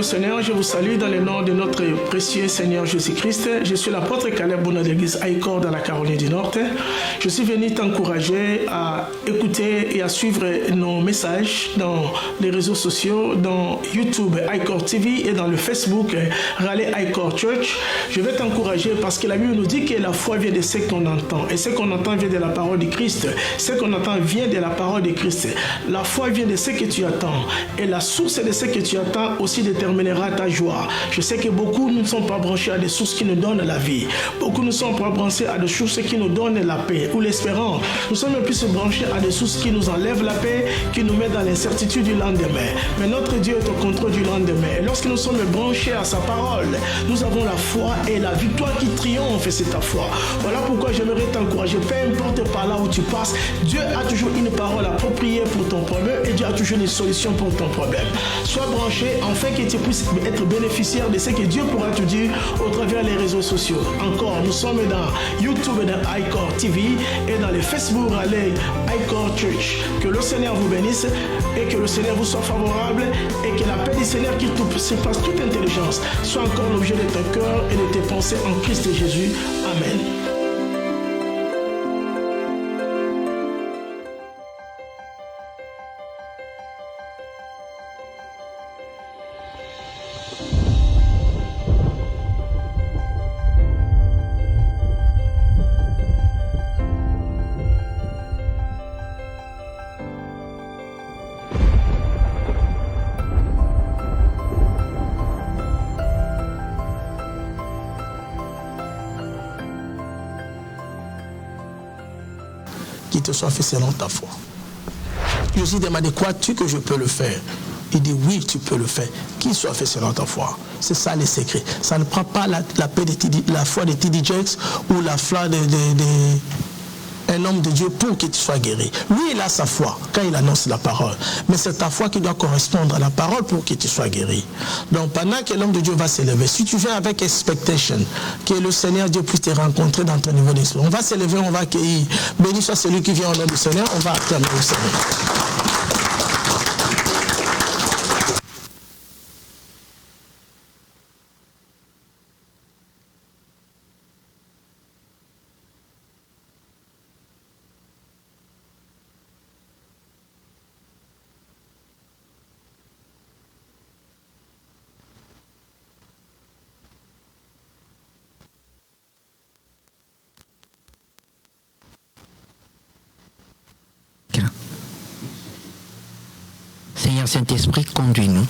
le Seigneur, je vous salue dans le nom de notre précieux Seigneur Jésus-Christ. Je suis l'apôtre Caleb Bouna de l'église Haïkor dans la Caroline du Nord. Je suis venu t'encourager à écouter et à suivre nos messages dans les réseaux sociaux, dans YouTube Haïkor TV et dans le Facebook Raleigh Haïkor Church. Je vais t'encourager parce que la Bible nous dit que la foi vient de ce qu'on entend. Et ce qu'on entend vient de la parole de Christ. Ce qu'on entend vient de la parole de Christ. La foi vient de ce que tu attends. Et la source de ce que tu attends aussi déterminera ta joie. Je sais que beaucoup ne sont pas branchés à des sources qui nous donnent la vie. Beaucoup ne sont pas branchés à des sources qui nous donnent la paix ou l'espérance. Nous sommes plus branchés à des sources qui nous enlèvent la paix, qui nous mettent dans l'incertitude du lendemain. Mais notre Dieu est au contrôle du lendemain. Et lorsque nous sommes branchés à sa parole, nous avons la foi et la victoire qui triomphe, c'est ta foi. Voilà pourquoi j'aimerais t'encourager. Peu importe par là où tu passes, Dieu a toujours une parole appropriée pour ton problème et Dieu a toujours une solution pour ton problème. Sois branché afin que tu puisses être bénéficiaire de ce que Dieu pourra te dire au travers des réseaux sociaux. Encore, nous sommes dans YouTube et dans Haïkor TV et dans les Facebook Raleigh Haïkor Church. Que le Seigneur vous bénisse et que le Seigneur vous soit favorable et que la paix du Seigneur qui surpasse toute intelligence soit encore l'objet de ton cœur et de tes pensées en Christ Jésus. Amen. Qu'il te soit fait selon ta foi. Jésus demandait, crois-tu que je peux le faire? Il dit oui, tu peux le faire. Qu'il soit fait selon ta foi. C'est ça les secrets. Ça ne prend pas la foi de T.D. Jakes ou la foi d'un homme de Dieu pour que tu sois guéri. Lui, il a sa foi quand il annonce la parole. Mais c'est ta foi qui doit correspondre à la parole pour que tu sois guéri. Donc pendant que l'homme de Dieu va s'élever, si tu viens avec expectation, que le Seigneur Dieu puisse te rencontrer dans ton niveau d'esprit, on va s'élever, on va accueillir. Béni soit celui qui vient au nom du Seigneur, on va acclamer le Seigneur. Seigneur Saint-Esprit, conduis-nous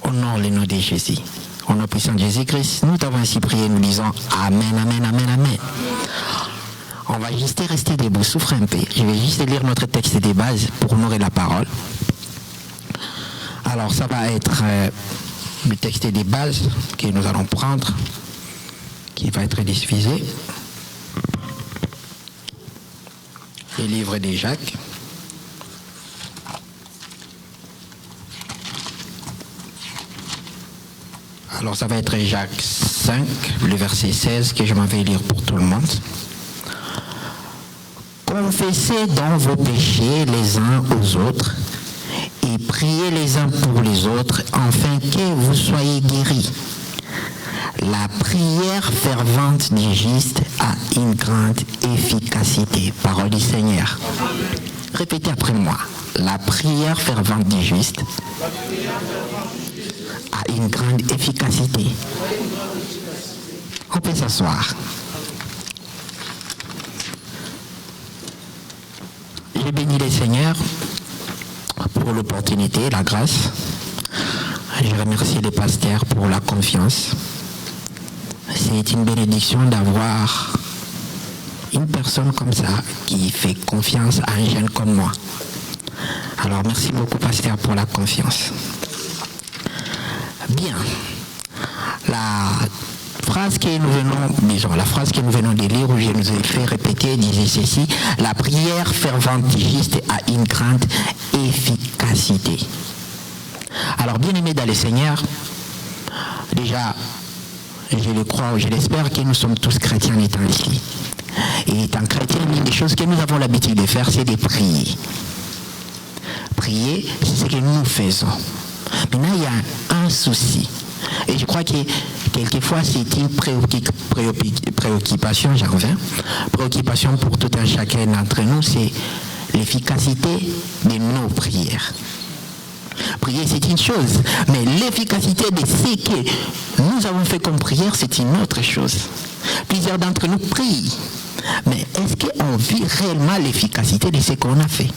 au nom et nom de Jésus. Au nom puissant de Jésus-Christ, nous t'avons ainsi prié, nous disons Amen, Amen, Amen, Amen. On va juste rester debout, souffre un peu. Je vais juste lire notre texte des bases pour honorer la parole. Alors ça va être le texte des bases que nous allons prendre, qui va être diffusé. Le livre de Jacques. Alors ça va être Jacques 5, le verset 16 que je m'en vais lire pour tout le monde. Confessez donc vos péchés les uns aux autres et priez les uns pour les autres afin que vous soyez guéris. La prière fervente du juste a une grande efficacité. Parole du Seigneur. Répétez après moi. La prière fervente du juste a une grande efficacité. On peut s'asseoir. Je bénis le Seigneur pour l'opportunité, la grâce. Je remercie les pasteurs pour la confiance. C'est une bénédiction d'avoir une personne comme ça qui fait confiance à un jeune comme moi. Alors merci beaucoup pasteur pour la confiance. Bien. La phrase que nous venons de lire, où je nous ai fait répéter, disait ceci: la prière fervente du juste a une grande efficacité. Alors bien aimés dans le Seigneur, déjà, je le crois ou je l'espère que nous sommes tous chrétiens en étant ici. Et étant chrétien, l'une des choses que nous avons l'habitude de faire, c'est de prier. Prier, c'est ce que nous faisons. Maintenant, il y a un souci. Et je crois que quelquefois, c'est une préoccupation, j'en reviens, préoccupation pour tout un chacun d'entre nous, c'est l'efficacité de nos prières. Prier, c'est une chose, mais l'efficacité de ce que nous avons fait comme prière, c'est une autre chose. Plusieurs d'entre nous prient, mais est-ce qu'on vit réellement l'efficacité de ce qu'on a fait?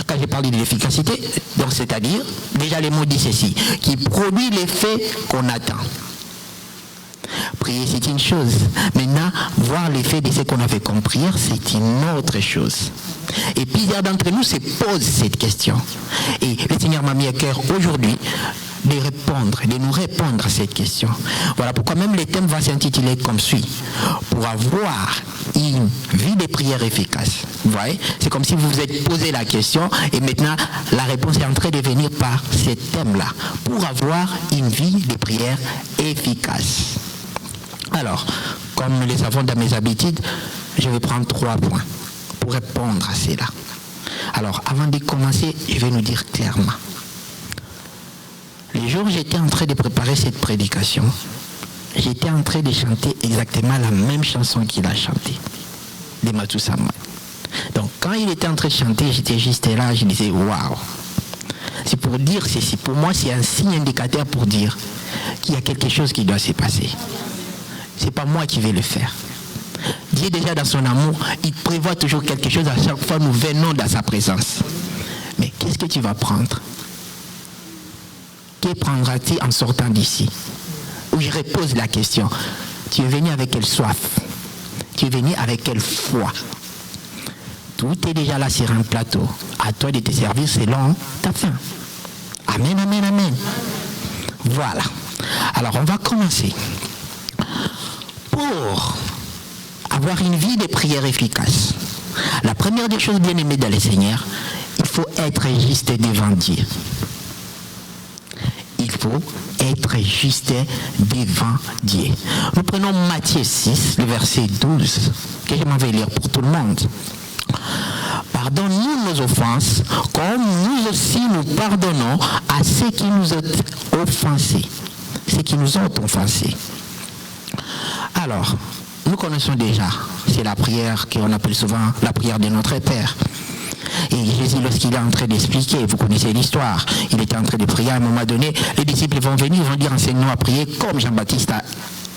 Quand j'ai parlé de l'efficacité, donc c'est-à-dire, déjà les mots disent ceci, qui produit l'effet qu'on attend. Prier, c'est une chose. Maintenant, voir l'effet de ce qu'on a fait comme prière, c'est une autre chose. Et plusieurs d'entre nous se posent cette question. Et le Seigneur m'a mis à cœur aujourd'hui de nous répondre à cette question. Voilà pourquoi même le thème va s'intituler comme suit. Pour avoir une vie de prière efficace. Vous voyez? C'est comme si vous vous êtes posé la question et maintenant la réponse est en train de venir par ce thème-là. Pour avoir une vie de prière efficace. Alors, comme nous les avons dans mes habitudes, je vais prendre 3 points pour répondre à cela. Alors, avant de commencer, je vais nous dire clairement. Les jours où j'étais en train de préparer cette prédication, j'étais en train de chanter exactement la même chanson qu'il a chantée, de Matou Samuel. Donc, quand il était en train de chanter, j'étais juste là, je disais, waouh! C'est pour dire ceci. Pour moi, c'est un signe indicateur pour dire qu'il y a quelque chose qui doit se passer. C'est pas moi qui vais le faire. Dieu déjà dans son amour, il prévoit toujours quelque chose à chaque fois nous venons dans sa présence. Mais qu'est-ce que tu vas prendre? Que prendras-tu en sortant d'ici? Où je repose la question. Tu es venu avec quelle soif? Tu es venu avec quelle foi? Tout est déjà là sur un plateau. À toi de te servir selon ta faim. Amen, amen, amen. Voilà. Alors on va commencer. Pour avoir une vie de prière efficace, la première des choses, bien aimées dans le Seigneur, il faut être juste devant Dieu. Il faut être juste devant Dieu. Nous prenons Matthieu 6, le verset 12, que je m'en vais lire pour tout le monde. Pardonne-nous nos offenses, comme nous aussi nous pardonnons à ceux qui nous ont offensés. Ceux qui nous ont offensés. Alors, nous connaissons déjà, c'est la prière qu'on appelle souvent la prière de notre Père. Et Jésus, lorsqu'il est en train d'expliquer, vous connaissez l'histoire, il était en train de prier à un moment donné, les disciples vont venir, ils vont dire enseigne-nous à prier comme Jean-Baptiste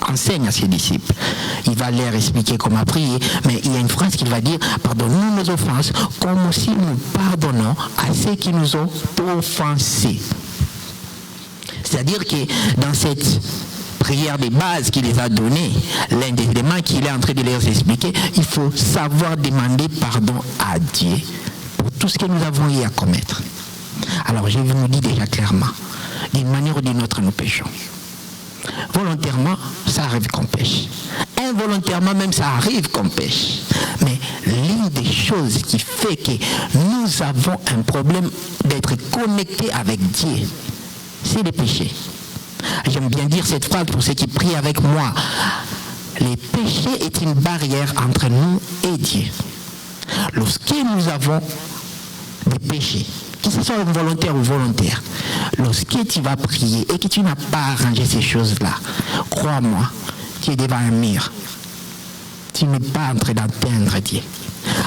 enseigne à ses disciples. Il va leur expliquer comment prier, mais il y a une phrase qu'il va dire, pardonne-nous nos offenses, comme aussi nous pardonnons à ceux qui nous ont offensés. C'est-à-dire que dans cette prière de base qu'il les a donnée, l'un des éléments qu'il est en train de leur expliquer, il faut savoir demander pardon à Dieu pour tout ce que nous avons eu à commettre. Alors je vous dis déjà clairement, d'une manière ou d'une autre nous péchons. Volontairement, ça arrive qu'on pêche. Involontairement même, ça arrive qu'on pêche. Mais l'une des choses qui fait que nous avons un problème d'être connectés avec Dieu, c'est le péché. J'aime bien dire cette phrase pour ceux qui prient avec moi. Le péché est une barrière entre nous et Dieu. Lorsque nous avons des péchés, que ce soit volontaire ou volontaire, lorsque tu vas prier et que tu n'as pas arrangé ces choses-là, crois-moi, tu es devant un mur. Tu n'es pas en train d'atteindre Dieu.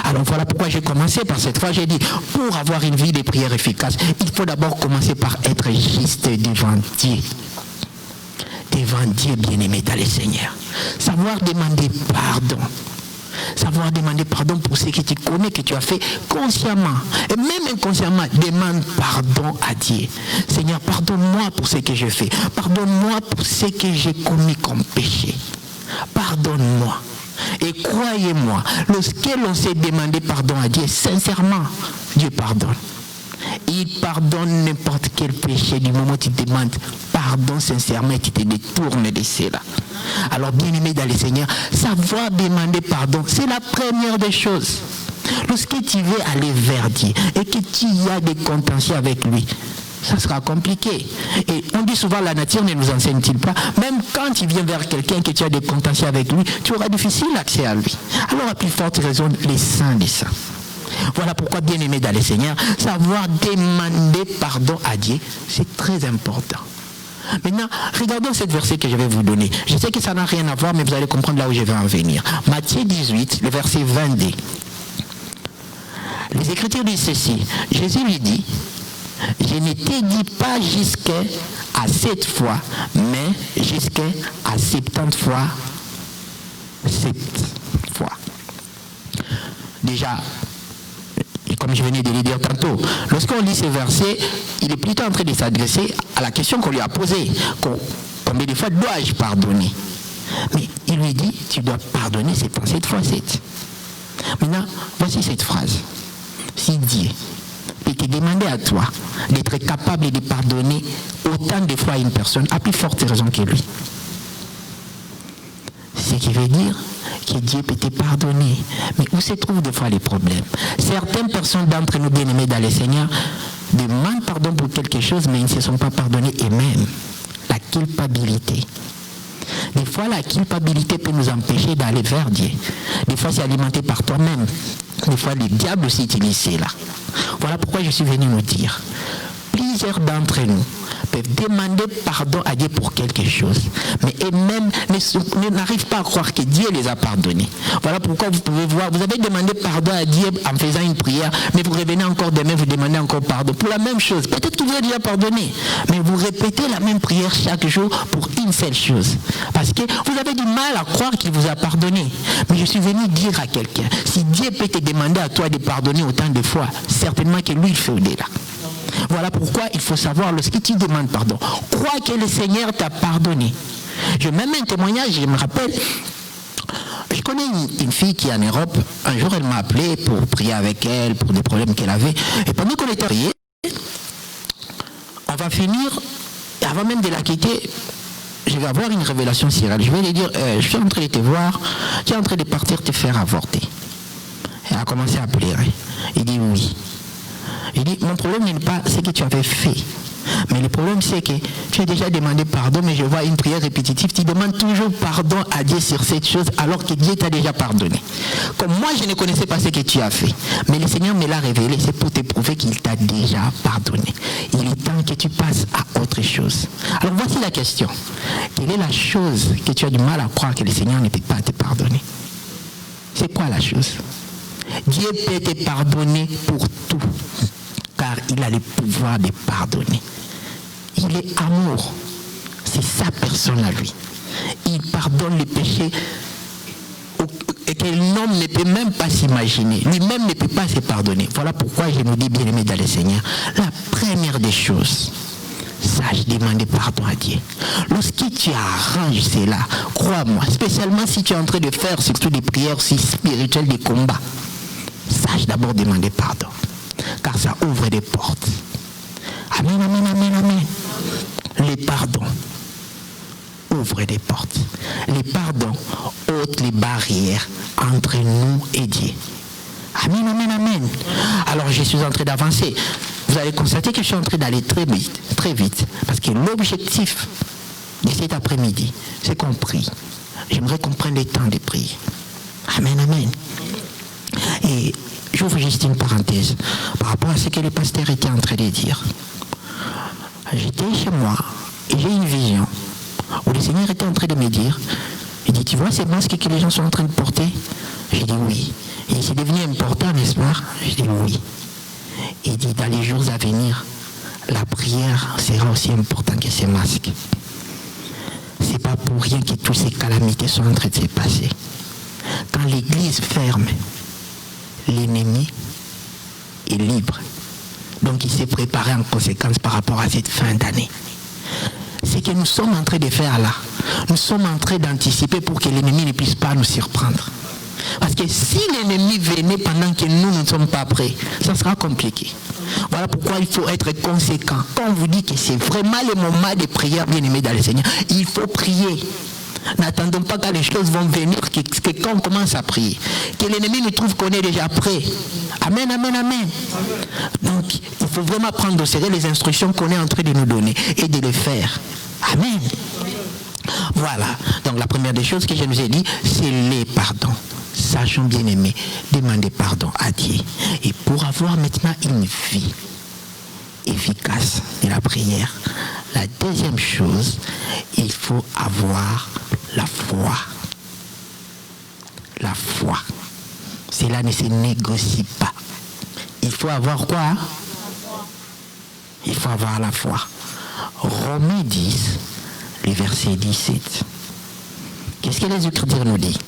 Alors voilà pourquoi j'ai commencé par cette fois. J'ai dit, pour avoir une vie de prière efficace, il faut d'abord commencer par être juste devant Dieu. Devant Dieu, bien-aimé dans le Seigneur. Savoir demander pardon. Savoir demander pardon pour ce que tu connais, que tu as fait consciemment. Et même inconsciemment, demande pardon à Dieu. Seigneur, pardonne-moi pour ce que j'ai fait. Pardonne-moi pour ce que j'ai commis comme péché. Pardonne-moi. Et croyez-moi, lorsque l'on s'est demandé pardon à Dieu, sincèrement, Dieu pardonne. Il pardonne n'importe quel péché du moment où tu demandes pardon sincèrement et tu te détournes de cela. Alors bien aimé dans le Seigneur, savoir demander pardon, c'est la première des choses. Lorsque tu veux aller vers Dieu et que tu as des contentieux avec lui, ça sera compliqué. Et on dit souvent, la nature ne nous enseigne-t-il pas, même quand tu viens vers quelqu'un que tu as des contentieux avec lui, tu auras difficile accès à lui. Alors à plus forte raison, les saints des saints. Voilà pourquoi, bien aimé dans le Seigneur, savoir demander pardon à Dieu, c'est très important. Maintenant, regardons cette verset que je vais vous donner. Je sais que ça n'a rien à voir, mais vous allez comprendre là où je vais en venir. Matthieu 18, le verset 22. Les Écritures disent ceci. Jésus lui dit, je ne te dis pas jusqu'à 7 fois, mais jusqu'à 70 fois 7 fois. Déjà, comme je venais de le dire tantôt, lorsqu'on lit ces versets, il est plutôt en train de s'adresser à la question qu'on lui a posée. Combien de fois dois-je pardonner? Mais il lui dit, tu dois pardonner 7 fois 7. Maintenant, voici cette phrase. Si Dieu peut te demander à toi d'être capable de pardonner autant de fois à une personne, à plus forte raison que lui. Ce qui veut dire que Dieu peut te pardonner. Mais où se trouvent des fois les problèmes? Certaines personnes d'entre nous bien-aimés dans le Seigneur demandent pardon pour quelque chose, mais ils ne se sont pas pardonnés eux-mêmes. La culpabilité. Des fois, la culpabilité peut nous empêcher d'aller vers Dieu. Des fois, c'est alimenté par toi-même. Des fois, le diable aussi utilise cela. Voilà pourquoi je suis venu nous dire. Plusieurs d'entre nous peuvent demander pardon à Dieu pour quelque chose, mais eux-mêmes n'arrivent pas à croire que Dieu les a pardonnés. Voilà pourquoi vous pouvez voir, vous avez demandé pardon à Dieu en faisant une prière, mais vous revenez encore demain, vous demandez encore pardon pour la même chose. Peut-être que vous avez déjà pardonné, mais vous répétez la même prière chaque jour pour une seule chose. Parce que vous avez du mal à croire qu'il vous a pardonné. Mais je suis venu dire à quelqu'un, si Dieu peut te demander à toi de pardonner autant de fois, certainement que lui, il fait au-delà. Voilà pourquoi il faut savoir, lorsque tu demandes pardon, crois que le Seigneur t'a pardonné. Je mets même un témoignage, je me rappelle, je connais une fille qui est en Europe. Un jour, elle m'a appelé pour prier avec elle, pour des problèmes qu'elle avait. Et pendant qu'on était prié, on va finir, et avant même de la quitter, je vais avoir une révélation sur elle. Je vais lui dire, je suis en train de te voir, tu es en train de partir te faire avorter. Elle a commencé à pleurer. Il dit oui. Il dit, mon problème n'est pas ce que tu avais fait. Mais le problème, c'est que tu as déjà demandé pardon, mais je vois une prière répétitive. Tu demandes toujours pardon à Dieu sur cette chose, alors que Dieu t'a déjà pardonné. Comme moi, je ne connaissais pas ce que tu as fait. Mais le Seigneur me l'a révélé. C'est pour te prouver qu'il t'a déjà pardonné. Il est temps que tu passes à autre chose. Alors, voici la question. Quelle est la chose que tu as du mal à croire que le Seigneur ne peut pas te pardonner? C'est quoi la chose? Dieu peut te pardonner pour tout, car il a le pouvoir de pardonner. Il est amour. C'est sa personne à lui. Il pardonne les péchés et que l'homme ne peut même pas s'imaginer. Lui-même ne peut pas se pardonner. Voilà pourquoi je nous dis, bien aimé dans le Seigneur, la première des choses, sache demander pardon à Dieu. Lorsque tu arranges cela, crois-moi, spécialement si tu es en train de faire surtout des prières si spirituelles, des combats, sache d'abord demander pardon, car ça ouvre des portes. Amen, amen, amen, amen. Les pardons ouvrent des portes. Les pardons ôtent les barrières entre nous et Dieu. Amen, amen, amen. Alors je suis en train d'avancer. Vous allez constater que je suis en train d'aller très vite, parce que l'objectif de cet après-midi, c'est qu'on prie. J'aimerais qu'on prenne le temps de prier. Amen, amen. Et j'ouvre juste une parenthèse par rapport à ce que le pasteur était en train de dire. J'étais chez moi et j'ai une vision où le Seigneur était en train de me dire, il dit, tu vois ces masques que les gens sont en train de porter? J'ai dit oui. Et c'est devenu important, n'est-ce pas? J'ai dit oui. Il dit, dans les jours à venir, la prière sera aussi importante que ces masques. C'est pas pour rien que toutes ces calamités sont en train de se passer. Quand l'église ferme, l'ennemi est libre. Donc il s'est préparé en conséquence par rapport à cette fin d'année. Ce que nous sommes en train de faire là, nous sommes en train d'anticiper pour que l'ennemi ne puisse pas nous surprendre. Parce que si l'ennemi venait pendant que nous ne sommes pas prêts, ça sera compliqué. Voilà pourquoi il faut être conséquent. Quand on vous dit que c'est vraiment le moment de prière, bien aimé dans le Seigneur, il faut prier. N'attendons pas quand les choses vont venir, que quand on commence à prier, que l'ennemi nous trouve qu'on est déjà prêt. Amen, amen, amen. Donc, il faut vraiment prendre au sérieux les instructions qu'on est en train de nous donner et de les faire. Amen. Voilà. Donc, la première des choses que je nous ai dit, c'est les pardons. sachions, bien-aimés, demander pardon à Dieu. Et pour avoir maintenant une vie efficace de la prière, la deuxième chose, il faut avoir la foi. La foi. Cela ne se négocie pas. Il faut avoir quoi? Il faut avoir la foi. Romains 10, le verset 17. Qu'est-ce que les Écritures nous disent?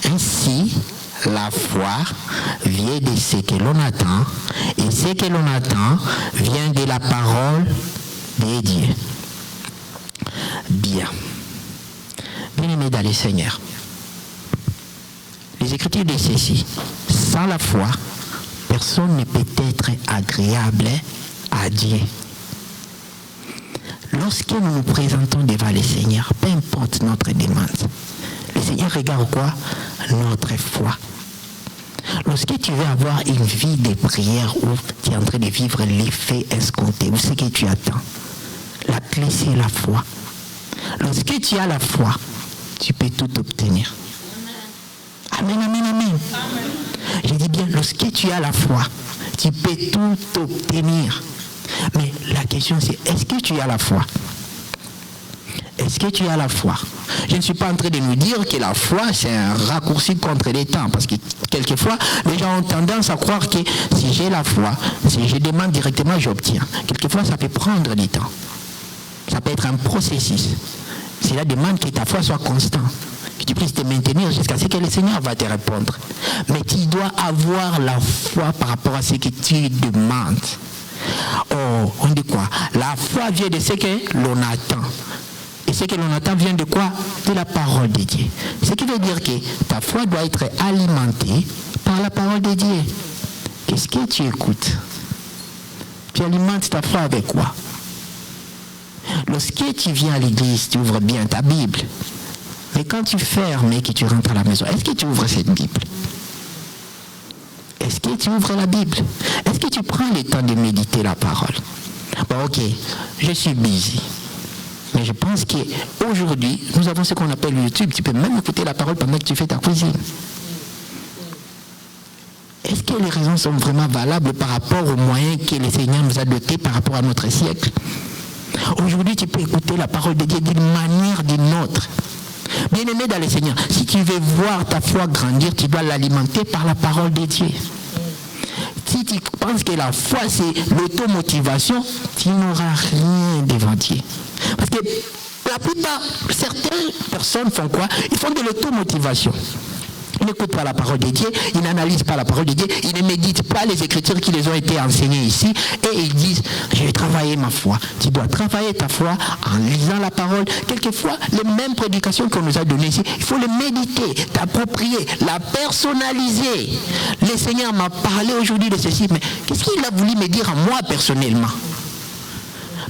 Ainsi, la foi vient de ce que l'on attend, et ce que l'on attend vient de la parole de Dieu. Bien. Bien-aimés dans le Seigneur, les Écritures disent ceci: sans la foi, personne ne peut être agréable à Dieu. Lorsque nous nous présentons devant le Seigneur, peu importe notre demande, le Seigneur regarde quoi? Notre foi. Lorsque tu veux avoir une vie de prière où tu es en train de vivre l'effet escompté, où c'est que tu attends, la clé c'est la foi. Lorsque tu as la foi, tu peux tout obtenir. Amen, amen, amen. Je dis bien, lorsque tu as la foi, tu peux tout obtenir. Mais la question c'est, est-ce que tu as la foi? Est-ce que tu as la foi? Je ne suis pas en train de nous dire que la foi c'est un raccourci contre les temps, parce que quelquefois les gens ont tendance à croire que si j'ai la foi, si je demande directement, j'obtiens. Quelquefois ça peut prendre du temps. Ça peut être un processus. Cela demande que ta foi soit constante, que tu puisses te maintenir jusqu'à ce que le Seigneur va te répondre. Mais tu dois avoir la foi par rapport à ce que tu demandes. Oh, on dit quoi? La foi vient de ce que l'on attend. Et ce que l'on attend vient de quoi? De la parole de Dieu. Ce qui veut dire que ta foi doit être alimentée par la parole de Dieu. Qu'est-ce que tu écoutes? Tu alimentes ta foi avec quoi? Lorsque tu viens à l'église, tu ouvres bien ta Bible. Mais quand tu fermes et que tu rentres à la maison, est-ce que tu ouvres cette Bible? Est-ce que tu ouvres la Bible? Est-ce que tu prends le temps de méditer la parole? Bon, ok, je suis busy. Mais je pense qu'aujourd'hui, nous avons ce qu'on appelle YouTube. Tu peux même écouter la parole pendant que tu fais ta cuisine. Est-ce que les raisons sont vraiment valables par rapport aux moyens que le Seigneur nous a dotés par rapport à notre siècle? Aujourd'hui, tu peux écouter la parole de Dieu d'une manière ou d'une autre. Bien-aimé dans le Seigneur, si tu veux voir ta foi grandir, tu dois l'alimenter par la parole de Dieu. Si tu penses que la foi c'est l'automotivation, tu n'auras rien devant Dieu. Parce que la plupart, certaines personnes font quoi? Ils font de l'automotivation. Ils n'écoutent pas la parole de Dieu, ils n'analysent pas la parole de Dieu, ils ne méditent pas les Écritures qui les ont été enseignées ici, et ils disent, je vais travailler ma foi. Tu dois travailler ta foi en lisant la parole. Quelquefois, les mêmes prédications qu'on nous a données ici, il faut les méditer, t'approprier, la personnaliser. Le Seigneur m'a parlé aujourd'hui de ceci, mais qu'est-ce qu'il a voulu me dire à moi personnellement?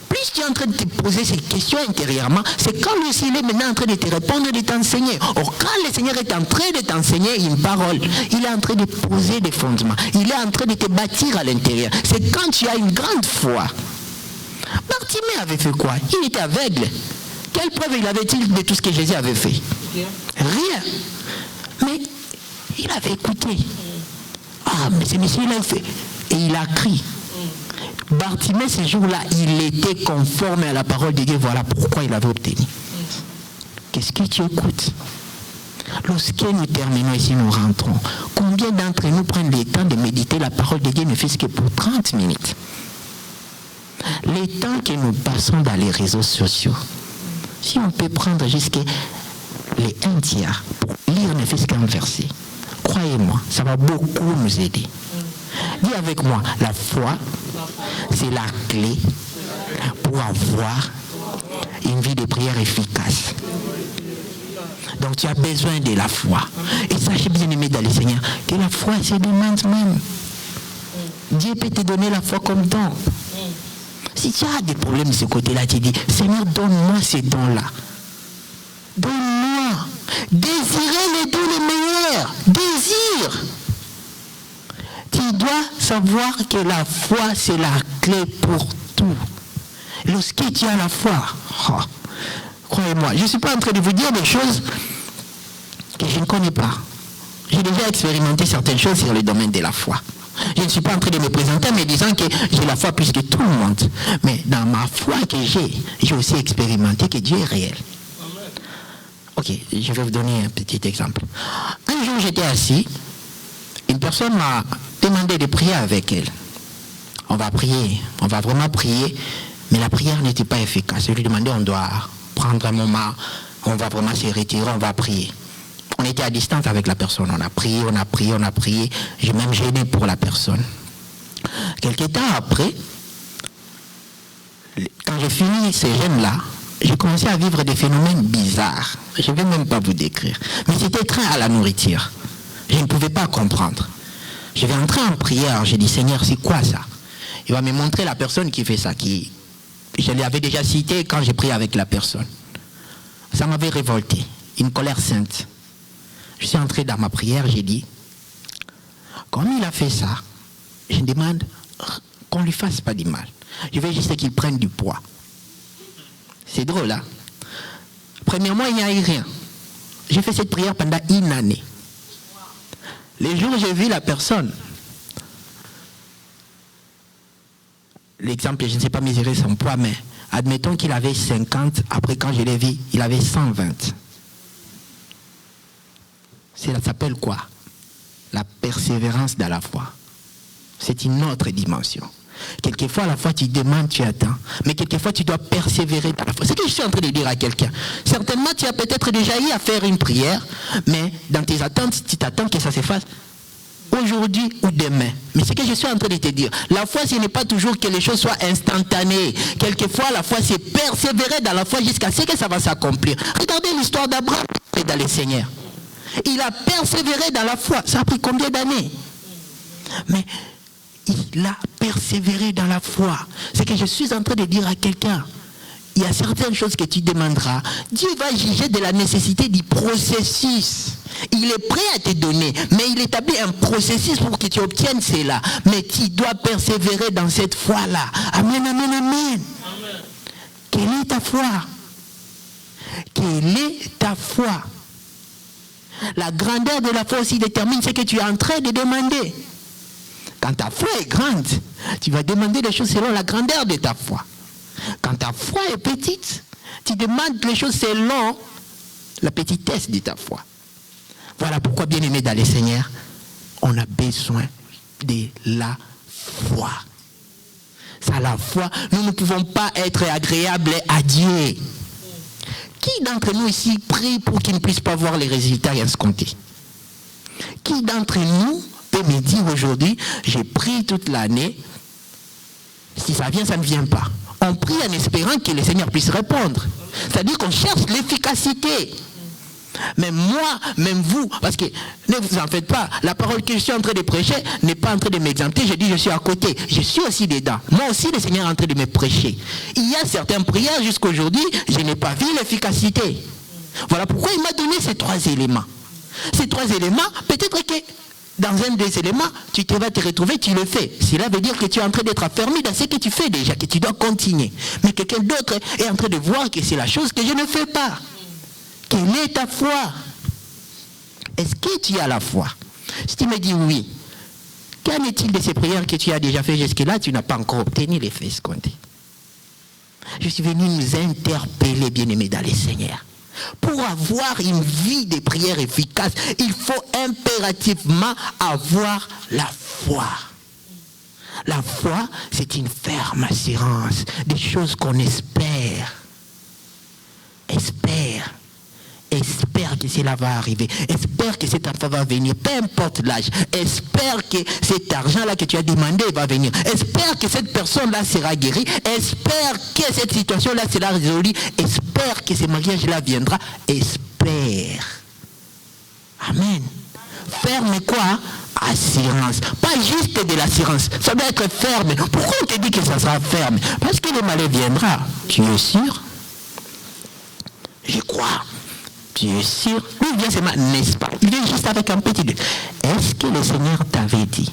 Plus tu es en train de te poser ces questions intérieurement, c'est quand lui il est maintenant en train de te répondre, de t'enseigner. Or, quand le Seigneur est en train de t'enseigner une parole, il est en train de poser des fondements. Il est en train de te bâtir à l'intérieur. C'est quand tu as une grande foi. Bartimée avait fait quoi? Il était aveugle. Quelle preuve il avait-il de tout ce que Jésus avait fait? Rien. Mais il avait écouté. Ah, mais ce monsieur l'a fait. Et il a crié. Bartimée, ce jour-là, il était conforme à la parole de Dieu. Voilà pourquoi il avait obtenu. Qu'est-ce que tu écoutes? Lorsque nous terminons ici, nous rentrons. Combien d'entre nous prennent le temps de méditer la parole de Dieu, ne fût-ce que pour 30 minutes? Les temps que nous passons dans les réseaux sociaux, si on peut prendre jusqu'à les 1 tiers pour lire ne fût-ce qu'un verset, croyez-moi, ça va beaucoup nous aider. Dis avec moi, la foi, c'est la clé pour avoir une vie de prière efficace. Donc tu as besoin de la foi. Et sachez bien aimé dans le Seigneur que la foi se demande même. Dieu peut te donner la foi comme don. Si tu as des problèmes de ce côté-là, tu dis, Seigneur, donne-moi ces dons-là. Donne-moi. Désirez les dons les meilleurs. Désire. Tu dois savoir que la foi, c'est la clé pour tout. Lorsque tu as la foi, croyez-moi, je ne suis pas en train de vous dire des choses que je ne connais pas. j'ai déjà expérimenté certaines choses sur le domaine de la foi. Je ne suis pas en train de me présenter en me disant que j'ai la foi plus que tout le monde. Mais dans ma foi que j'ai aussi expérimenté que Dieu est réel. Ok, je vais vous donner un petit exemple. Un jour, j'étais assis. Une personne m'a demandé de prier avec elle. On va prier, on va vraiment prier. Mais la prière n'était pas efficace. Je lui demandais, on doit prendre un moment, on va vraiment se retirer, on va prier. On était à distance avec la personne. On a prié, on a prié, on a prié. J'ai même gêné pour la personne. Quelques temps après, quand j'ai fini ces gènes-là, j'ai commencé à vivre des phénomènes bizarres. Je ne vais même pas vous décrire. Mais c'était très à la nourriture. Je ne pouvais pas comprendre. Je vais entrer en prière. J'ai dit, Seigneur, c'est quoi ça? Il va me montrer la personne qui fait ça. Je l'avais déjà cité quand j'ai prié avec la personne. Ça m'avait révolté. Une colère sainte. Je suis entré dans ma prière, j'ai dit, comme il a fait ça, je demande qu'on ne lui fasse pas du mal. Je veux juste qu'il prenne du poids. C'est drôle, hein? Premièrement, il n'y a eu rien. J'ai fait cette prière pendant une année. Les jours où j'ai vu la personne, l'exemple, je ne sais pas mesurer son poids, mais admettons qu'il avait 50, après quand je l'ai vu, il avait 120. Ça s'appelle quoi? La persévérance dans la foi. C'est une autre dimension. Quelquefois, à la foi, tu demandes, tu attends. Mais quelquefois, tu dois persévérer dans la foi. C'est ce que je suis en train de dire à quelqu'un. Certainement, tu as peut-être déjà eu à faire une prière, mais dans tes attentes, tu t'attends que ça se fasse aujourd'hui ou demain. Mais ce que je suis en train de te dire, la foi, ce n'est pas toujours que les choses soient instantanées. Quelquefois, la foi, c'est persévérer dans la foi jusqu'à ce que ça va s'accomplir. Regardez l'histoire d'Abraham et dans le Seigneur. Il a persévéré dans la foi. Ça a pris combien d'années? Mais il a persévéré dans la foi. C'est que je suis en train de dire à quelqu'un, il y a certaines choses que tu demanderas. Dieu va juger de la nécessité du processus. Il est prêt à te donner, mais il établit un processus pour que tu obtiennes cela. Mais tu dois persévérer dans cette foi-là. Amen, amen, amen. Quelle est ta foi? Quelle est ta foi? La grandeur de la foi aussi détermine ce que tu es en train de demander. Quand ta foi est grande, tu vas demander les choses selon la grandeur de ta foi. Quand ta foi est petite, tu demandes les choses selon la petitesse de ta foi. Voilà pourquoi, bien-aimés dans le Seigneur, on a besoin de la foi. Sans la foi, nous ne pouvons pas être agréables à Dieu. Qui d'entre nous ici prie pour qu'il ne puisse pas voir les résultats escomptés? Qui d'entre nous peut me dire aujourd'hui, j'ai prié toute l'année, si ça vient, ça ne vient pas? On prie en espérant que le Seigneur puisse répondre. C'est-à-dire qu'on cherche l'efficacité. Même moi, même vous, parce que ne vous en faites pas, la parole que je suis en train de prêcher n'est pas en train de m'exempter, je dis je suis à côté, je suis aussi dedans. Moi aussi le Seigneur est en train de me prêcher. Il y a certaines prières jusqu'à aujourd'hui, je n'ai pas vu l'efficacité. Voilà pourquoi il m'a donné ces trois éléments. Ces trois éléments, peut-être que dans un des éléments, tu vas te retrouver, tu le fais. Cela veut dire que tu es en train d'être affermi dans ce que tu fais déjà, que tu dois continuer. Mais quelqu'un d'autre est en train de voir que c'est la chose que je ne fais pas. Quelle est ta foi? Est-ce que tu as la foi? Si tu me dis oui, qu'en est-il de ces prières que tu as déjà fait jusque-là? Tu n'as pas encore obtenu l'effet escompté. Je suis venu nous interpeller, bien-aimés dans le Seigneur. Pour avoir une vie de prière efficace, il faut impérativement avoir la foi. La foi, c'est une ferme assurance des choses qu'on espère. Espère que cela va arriver. Espère que cet enfant va venir, peu importe l'âge. Espère que cet argent-là que tu as demandé va venir. Espère que cette personne-là sera guérie. Espère que cette situation-là sera résolue. Espère que ce mariage-là viendra. Espère. Amen. Ferme quoi? Assurance. Pas juste de l'assurance. Ça doit être ferme. Pourquoi on te dit que ça sera ferme? Parce que le malheur viendra. Tu es sûr? Je crois. Tu es sûr? Lui vient seulement, n'est-ce pas? Il vient juste avec un petit... Est-ce que le Seigneur t'avait dit?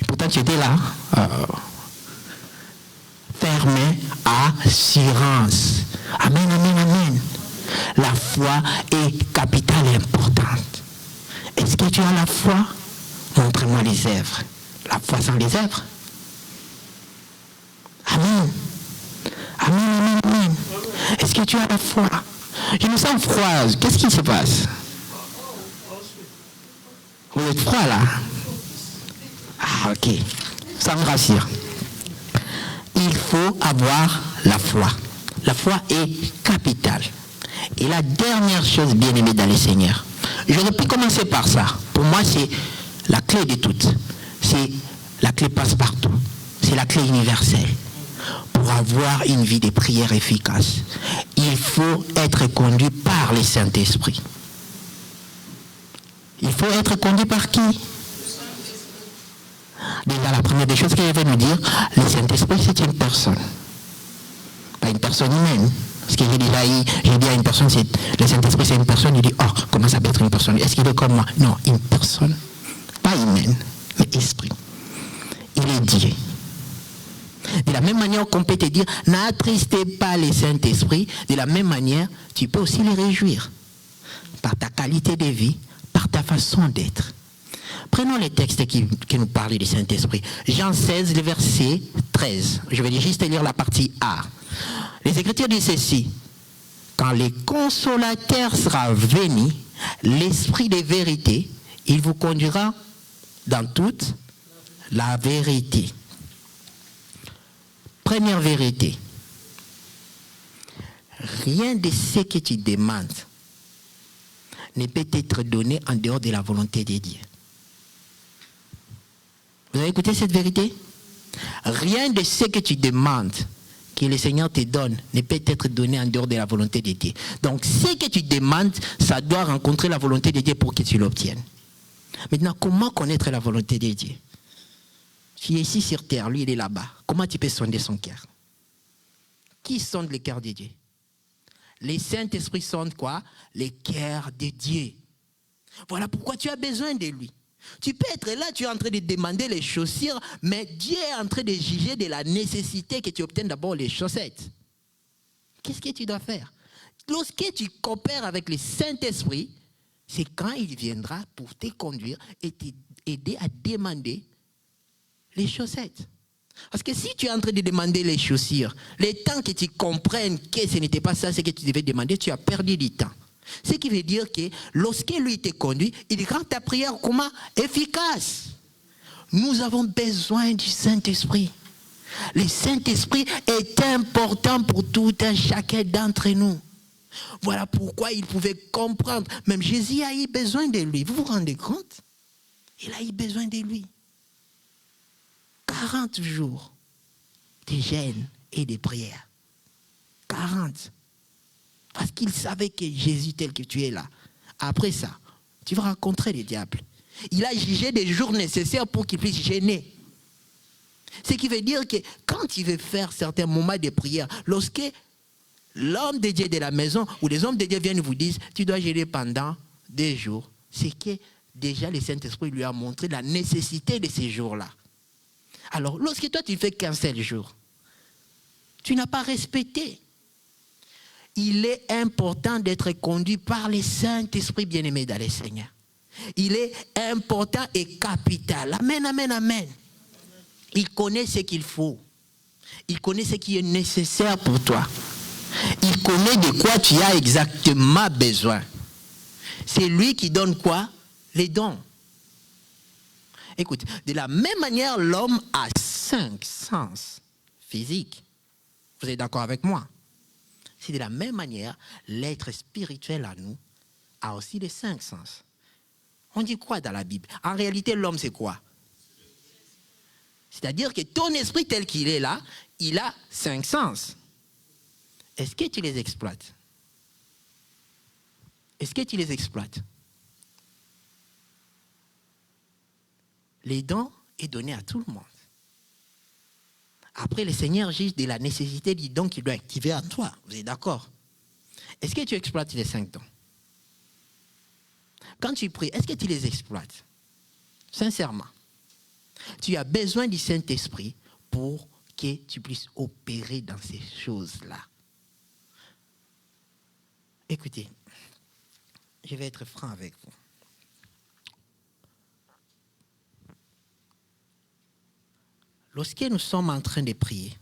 Pourtant tu étais là. Ferme assurance. Amen, amen, amen. La foi est capitale et importante. Est-ce que tu as la foi? Montre-moi les œuvres. La foi sans les œuvres. Amen. Amen, amen, amen. Est-ce que tu as la foi? Je me sens froid. Qu'est-ce qui se passe? Vous êtes froid là? Ah, ok. Ça me rassure. Il faut avoir la foi. La foi est capitale. Et la dernière chose, bien aimée dans le Seigneur, j'aurais pu commencer par ça. Pour moi, c'est la clé de toutes. C'est la clé passe-partout. C'est la clé universelle. Pour avoir une vie de prière efficace, il faut être conduit par le Saint-Esprit. Il faut être conduit par qui? Déjà, la première des choses qu'il veut nous dire, le Saint-Esprit, c'est une personne. Pas une personne humaine. Parce que j'ai dit à une personne, le Saint-Esprit, c'est une personne. Il dit, oh, comment ça peut être une personne? Est-ce qu'il est comme moi? Non, une personne. Pas humaine, mais esprit. Il est Dieu. De la même manière qu'on peut te dire, n'attristez pas le Saint-Esprit, de la même manière, tu peux aussi les réjouir. Par ta qualité de vie, par ta façon d'être. Prenons les textes qui nous parlent du Saint-Esprit. Jean 16, le verset 13. Je vais juste lire la partie A. Les Écritures disent ceci. Quand le Consolateur sera venu, l'Esprit de vérité, il vous conduira dans toute la vérité. Première vérité. Rien de ce que tu demandes ne peut être donné en dehors de la volonté de Dieu. Vous avez écouté cette vérité? Rien de ce que tu demandes que le Seigneur te donne ne peut être donné en dehors de la volonté de Dieu. Donc, ce que tu demandes, ça doit rencontrer la volonté de Dieu pour que tu l'obtiennes. Maintenant, comment connaître la volonté de Dieu? Tu es ici sur terre, lui il est là-bas. Comment tu peux sonder son cœur? Qui sonde le cœur de Dieu? Les Saint-Esprit sondent quoi? Le cœur de Dieu. Voilà pourquoi tu as besoin de lui. Tu peux être là, tu es en train de demander les chaussures, mais Dieu est en train de juger de la nécessité que tu obtiennes d'abord les chaussettes. Qu'est-ce que tu dois faire? Lorsque tu coopères avec le Saint-Esprit, c'est quand il viendra pour te conduire et t'aider à demander les chaussettes. Parce que si tu es en train de demander les chaussures, le temps que tu comprennes que ce n'était pas ça ce que tu devais demander, tu as perdu du temps. Ce qui veut dire que lorsque lui te conduit, il rend ta prière comment? Efficace. Nous avons besoin du Saint-Esprit. Le Saint-Esprit est important pour tout un chacun d'entre nous. Voilà pourquoi il pouvait comprendre. Même Jésus a eu besoin de lui. Vous vous rendez compte? Il a eu besoin de lui. 40 jours de jeûne et de prière. 40. Parce qu'il savait que Jésus tel que tu es là. Après ça, tu vas rencontrer le diable. Il a jugé des jours nécessaires pour qu'il puisse jeûner. Ce qui veut dire que quand il veut faire certains moments de prière, lorsque l'homme de Dieu de la maison ou les hommes de Dieu viennent vous dire tu dois jeûner pendant 2 jours, c'est que déjà le Saint-Esprit lui a montré la nécessité de ces jours-là. Alors, lorsque toi tu fais qu'un seul jour, tu n'as pas respecté. Il est important d'être conduit par le Saint-Esprit bien-aimé dans le Seigneur. Il est important et capital. Amen, amen, amen. Il connaît ce qu'il faut. Il connaît ce qui est nécessaire pour toi. Il connaît de quoi tu as exactement besoin. C'est lui qui donne quoi? Les dons. Écoute, de la même manière, l'homme a 5 sens physiques. Vous êtes d'accord avec moi? C'est de la même manière, l'être spirituel à nous a aussi les 5 sens. On dit quoi dans la Bible? En réalité, l'homme, c'est quoi? C'est-à-dire que ton esprit tel qu'il est là, il a 5 sens. Est-ce que tu les exploites? Est-ce que tu les exploites? Les dons sont donnés à tout le monde. Après, le Seigneur juge de la nécessité du don qu'il doit activer en toi. Vous êtes d'accord? Est-ce que tu exploites les 5 dons? Quand tu pries, est-ce que tu les exploites? Sincèrement. Tu as besoin du Saint-Esprit pour que tu puisses opérer dans ces choses-là. Écoutez, je vais être franc avec vous. Lorsque nous sommes en train de prier,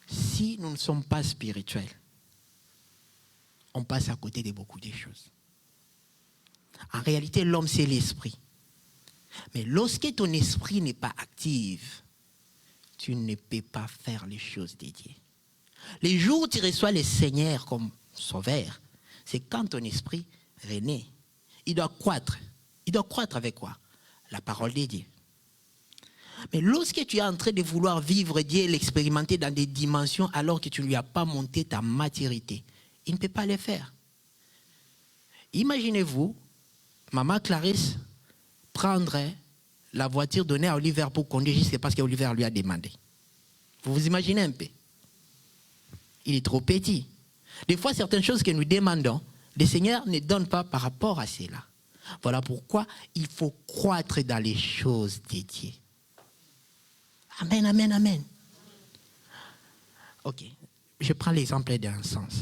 si nous ne sommes pas spirituels, on passe à côté de beaucoup de choses. En réalité, l'homme, c'est l'esprit. Mais lorsque ton esprit n'est pas actif, tu ne peux pas faire les choses dédiées. Les jours où tu reçois le Seigneur comme sauveur, c'est quand ton esprit renaît. Il doit croître. Il doit croître avec quoi? La parole de Dieu. Mais lorsque tu es en train de vouloir vivre Dieu et l'expérimenter dans des dimensions alors que tu ne lui as pas monté ta maturité, il ne peut pas le faire. Imaginez-vous, maman Clarisse prendrait la voiture donnée à Oliver pour conduire juste parce qu'Oliver lui a demandé. Vous vous imaginez un peu? Il est trop petit. Des fois, certaines choses que nous demandons, le Seigneur ne donne pas par rapport à cela. Voilà pourquoi il faut croître dans les choses dédiées. Amen, amen, amen. Ok, je prends l'exemple d'un sens.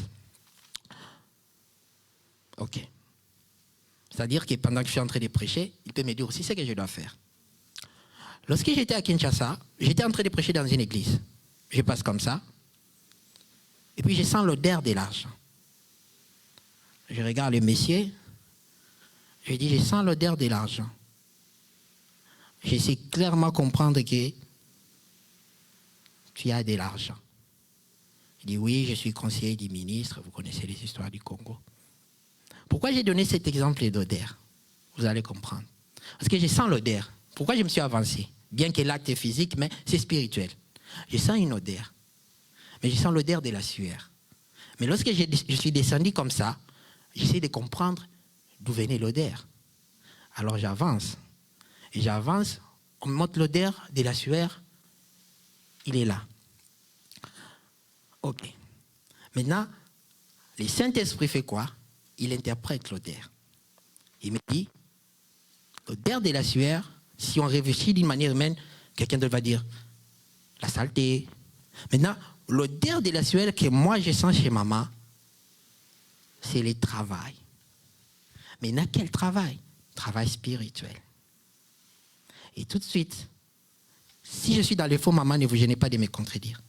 Ok. C'est-à-dire que pendant que je suis en train de prêcher, il peut me dire aussi ce que je dois faire. Lorsque j'étais à Kinshasa, j'étais en train de prêcher dans une église. Je passe comme ça. Et puis je sens l'odeur de l'argent. Je regarde le monsieur. Je dis, je sens l'odeur de l'argent. Je sais clairement comprendre que tu as de l'argent. Il dit, oui, je suis conseiller du ministre. Vous connaissez les histoires du Congo. Pourquoi j'ai donné cet exemple d'odeur? Vous allez comprendre. Parce que je sens l'odeur. Pourquoi je me suis avancé? Bien que l'acte est physique, mais c'est spirituel. Je sens une odeur. Mais je sens l'odeur de la sueur. Mais lorsque je suis descendu comme ça, j'essaie de comprendre d'où venait l'odeur. Alors j'avance. Et j'avance, on me montre l'odeur de la sueur. Il est là. Ok. Maintenant, le Saint-Esprit fait quoi? Il interprète l'odeur. Il me dit, l'odeur de la sueur, si on réfléchit d'une manière humaine, quelqu'un d'autre va dire la saleté. Maintenant, l'odeur de la sueur que moi je sens chez maman, c'est le travail. Maintenant, quel travail? Travail spirituel. Et tout de suite, si je suis dans le faux, maman, ne vous gênez pas de me contredire.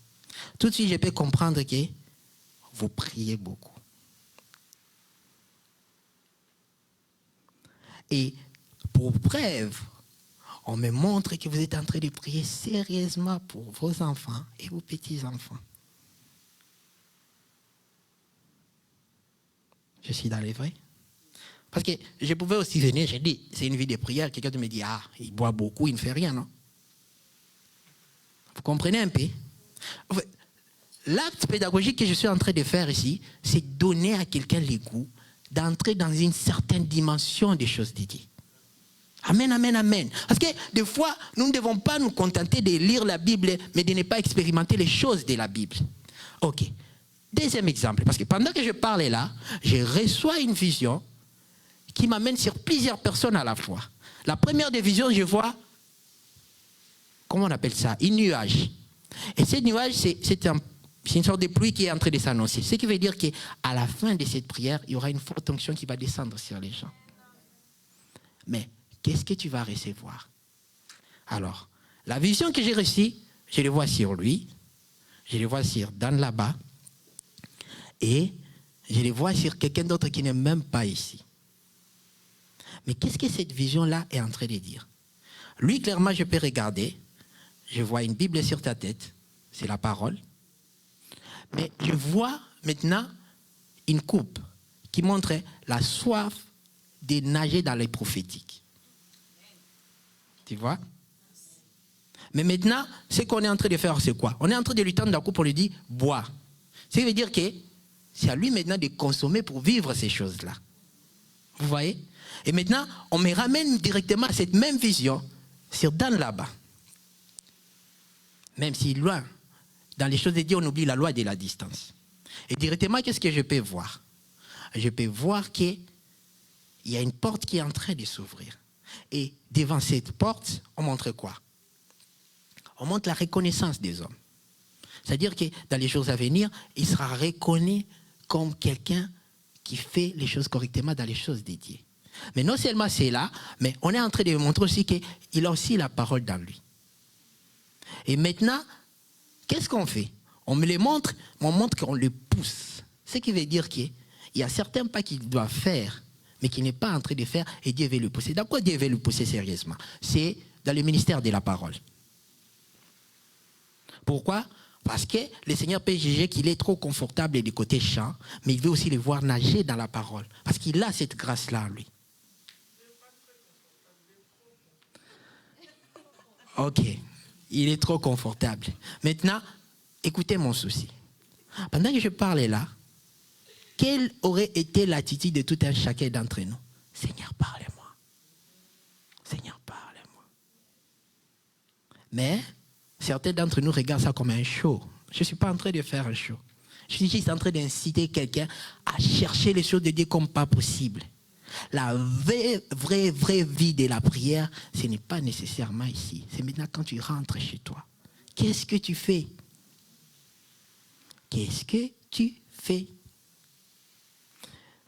Tout de suite, je peux comprendre que vous priez beaucoup. Et pour preuve, on me montre que vous êtes en train de prier sérieusement pour vos enfants et vos petits-enfants. Je suis dans les vrais. Parce que je pouvais aussi venir, j'ai dit, c'est une vie de prière. Quelqu'un me dit, ah, il boit beaucoup, il ne fait rien, non? Vous comprenez un peu? L'acte pédagogique que je suis en train de faire ici, c'est donner à quelqu'un le goût d'entrer dans une certaine dimension des choses dédiées. Amen, amen, amen. Parce que des fois, nous ne devons pas nous contenter de lire la Bible, mais de ne pas expérimenter les choses de la Bible. Ok. Deuxième exemple, parce que pendant que je parle là, je reçois une vision qui m'amène sur plusieurs personnes à la fois. La première des visions, je vois, comment on appelle ça? Un nuage. Et ce nuage, c'est une sorte de pluie qui est en train de s'annoncer. Ce qui veut dire qu'à la fin de cette prière, il y aura une forte onction qui va descendre sur les gens. Mais qu'est-ce que tu vas recevoir? Alors, la vision que j'ai reçue, je le vois sur lui, je le vois sur Dan là-bas, et je le vois sur quelqu'un d'autre qui n'est même pas ici. Mais qu'est-ce que cette vision-là est en train de dire? Lui, clairement, je peux regarder, je vois une Bible sur ta tête, c'est la parole, mais je vois maintenant une coupe qui montre la soif de nager dans les prophétiques. Tu vois? Mais maintenant, ce qu'on est en train de faire, c'est quoi? On est en train de lui tendre la coupe pour lui dire, bois. Ça veut dire que c'est à lui maintenant de consommer pour vivre ces choses-là. Vous voyez? Et maintenant, on me ramène directement à cette même vision sur Dan là-bas. Même si loin, dans les choses de Dieu, on oublie la loi de la distance. Et directement, qu'est-ce que je peux voir? Je peux voir qu'il y a une porte qui est en train de s'ouvrir. Et devant cette porte, on montre quoi? On montre la reconnaissance des hommes. C'est-à-dire que dans les jours à venir, il sera reconnu comme quelqu'un qui fait les choses correctement dans les choses dédiées. Mais non seulement c'est là, mais on est en train de montrer aussi qu'il a aussi la parole dans lui. Et maintenant, qu'est-ce qu'on fait? On me les montre, on montre qu'on le pousse. Ce qui veut dire qu'il y a certains pas qu'il doit faire, mais qu'il n'est pas en train de faire, et Dieu veut le pousser. Dans quoi Dieu veut le pousser sérieusement? C'est dans le ministère de la parole. Pourquoi? Parce que le Seigneur peut juger qu'il est trop confortable du côté chant, mais il veut aussi le voir nager dans la parole. Parce qu'il a cette grâce-là, lui. Ok, il est trop confortable. Maintenant, écoutez mon souci. Pendant que je parlais là, quelle aurait été l'attitude de tout un chacun d'entre nous? Seigneur, parle-moi. Seigneur, parle-moi. Mais certains d'entre nous regardent ça comme un show. Je ne suis pas en train de faire un show. Je suis juste en train d'inciter quelqu'un à chercher les choses de Dieu comme pas possible. La vraie vie de la prière, ce n'est pas nécessairement ici. C'est maintenant quand tu rentres chez toi. Qu'est-ce que tu fais? Qu'est-ce que tu fais?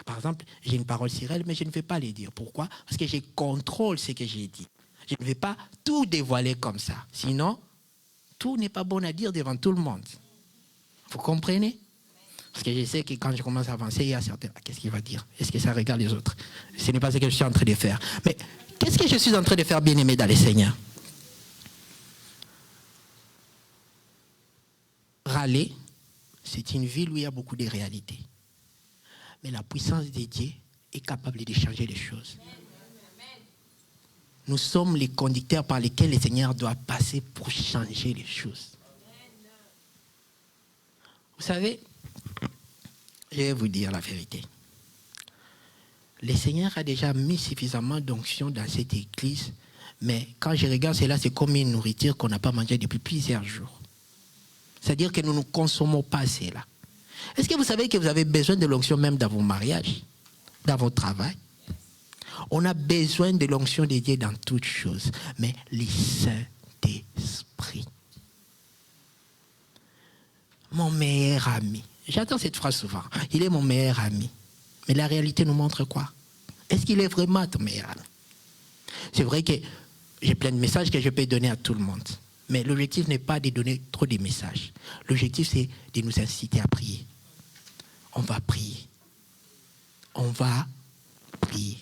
Par exemple, j'ai une parole sur elle, mais je ne vais pas les dire. Pourquoi? Parce que je contrôle ce que j'ai dit. Je ne vais pas tout dévoiler comme ça. Sinon, tout n'est pas bon à dire devant tout le monde. Vous comprenez? Parce que je sais que quand je commence à avancer, il y a certains... Qu'est-ce qu'il va dire? Est-ce que ça regarde les autres? Ce n'est pas ce que je suis en train de faire. Mais qu'est-ce que je suis en train de faire, bien-aimé, dans le Seigneur? Raleigh, c'est une ville où il y a beaucoup de réalités. Mais la puissance de Dieu est capable de changer les choses. Nous sommes les conducteurs par lesquels le Seigneur doit passer pour changer les choses. Vous savez, je vais vous dire la vérité. Le Seigneur a déjà mis suffisamment d'onction dans cette église, mais quand je regarde cela, c'est comme une nourriture qu'on n'a pas mangée depuis plusieurs jours. C'est-à-dire que nous ne consommons pas cela. Est-ce que vous savez que vous avez besoin de l'onction même dans vos mariages, dans votre travail? On a besoin de l'onction de Dieu dans toutes choses, mais le Saint-Esprit. Mon meilleur ami. J'entends cette phrase souvent. Il est mon meilleur ami. Mais la réalité nous montre quoi? Est-ce qu'il est vraiment ton meilleur ami? C'est vrai que j'ai plein de messages que je peux donner à tout le monde. Mais l'objectif n'est pas de donner trop de messages. L'objectif, c'est de nous inciter à prier. On va prier. On va prier.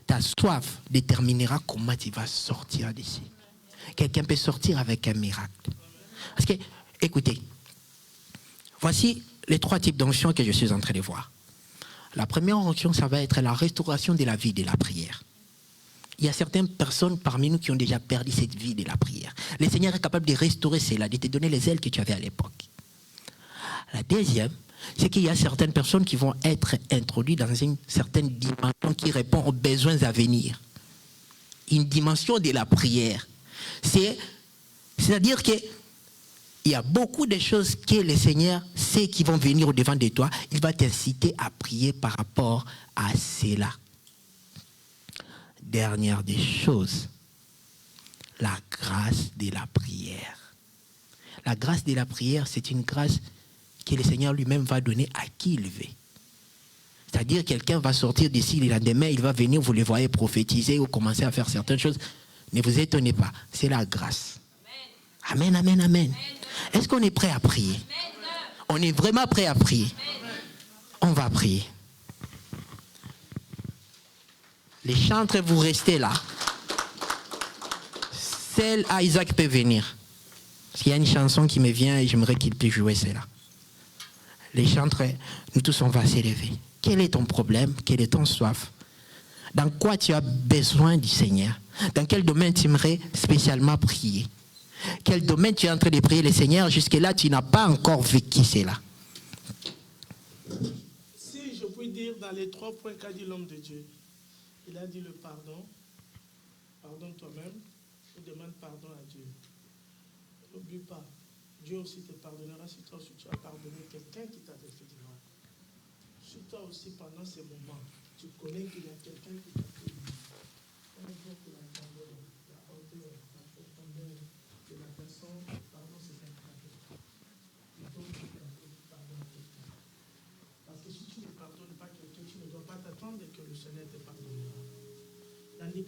Ta soif déterminera comment tu vas sortir d'ici. Quelqu'un peut sortir avec un miracle. Parce que, écoutez, voici les 3 types d'onction que je suis en train de voir. La première onction, ça va être la restauration de la vie de la prière. Il y a certaines personnes parmi nous qui ont déjà perdu cette vie de la prière. Le Seigneur est capable de restaurer cela, de te donner les ailes que tu avais à l'époque. La deuxième, c'est qu'il y a certaines personnes qui vont être introduites dans une certaine dimension qui répond aux besoins à venir. Une dimension de la prière. C'est-à-dire qu'il y a beaucoup de choses que le Seigneur sait qui vont venir au-devant de toi. Il va t'inciter à prier par rapport à cela. Dernière des choses, la grâce de la prière. La grâce de la prière, c'est une grâce que le Seigneur lui-même va donner à qui il veut. C'est-à-dire quelqu'un va sortir d'ici le lendemain, il va venir, vous le voyez prophétiser ou commencer à faire certaines choses. Ne vous étonnez pas, c'est la grâce. Amen, amen, amen. Est-ce qu'on est prêt à prier? On est vraiment prêt à prier? On va prier. Les chantres, vous restez là. Celle à Isaac peut venir. Parce qu'il y a une chanson qui me vient et j'aimerais qu'il puisse jouer celle-là. Les chantres, nous tous on va s'élever. Quel est ton problème? Quelle est ton soif? Dans quoi tu as besoin du Seigneur? Dans quel domaine tu aimerais spécialement prier? Quel domaine tu es en train de prier le Seigneur? Jusque-là, tu n'as pas encore vécu cela. Si je puis dire dans les 3 points qu'a dit l'homme de Dieu, il a dit le pardon. Pardonne toi-même. Tu demandes pardon à Dieu. N'oublie pas, Dieu aussi te pardonnera si toi aussi tu as pardonné quelqu'un qui t'a fait du mal. Si toi aussi pendant ces moments, tu connais qu'il y a quelqu'un qui t'a fait du mal. On voit que la candeur, la hauteur, la profondeur de la personne, pardon, c'est un cadeau.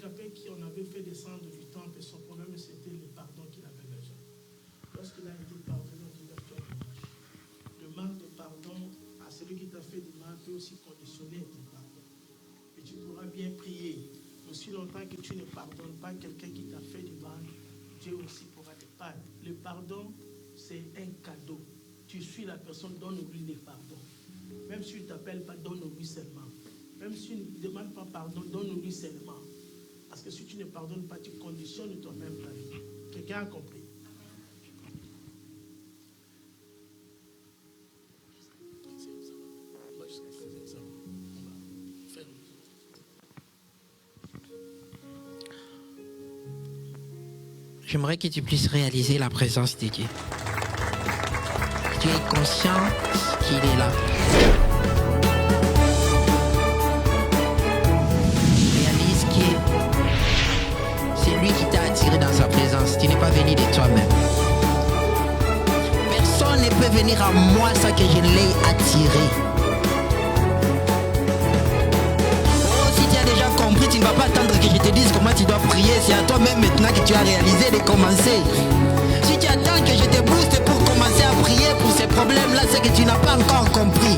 handicapé qui en avait fait descendre du temple, et son problème c'était le pardon qu'il avait besoin. Lorsqu'il a été pardonné, on dit le manque de pardon à celui qui t'a fait du mal peut aussi conditionner ton pardon. Et tu pourras bien prier. Aussi longtemps que tu ne pardonnes pas quelqu'un qui t'a fait du mal, Dieu aussi pourra te pardonner. Le pardon, c'est un cadeau. Tu suis la personne, donne-lui des pardons. Même si tu ne t'appelles pas, donne-lui seulement. Même si tu ne demandes pas pardon, donne-lui seulement. Parce que si tu ne pardonnes pas, tu conditionnes toi-même ta vie. Quelqu'un a compris? J'aimerais que tu puisses réaliser la présence de Dieu. Tu es conscient qu'il est là. Réalise que c'est lui qui t'a attiré dans sa présence. Tu n'es pas venu de toi-même. Personne ne peut venir à moi sans que je l'ai attiré. Déjà compris, tu ne vas pas attendre que je te dise comment tu dois prier. C'est à toi-même maintenant que tu as réalisé de commencer. Si tu attends que je te booste pour commencer à prier pour ces problèmes-là, c'est que tu n'as pas encore compris.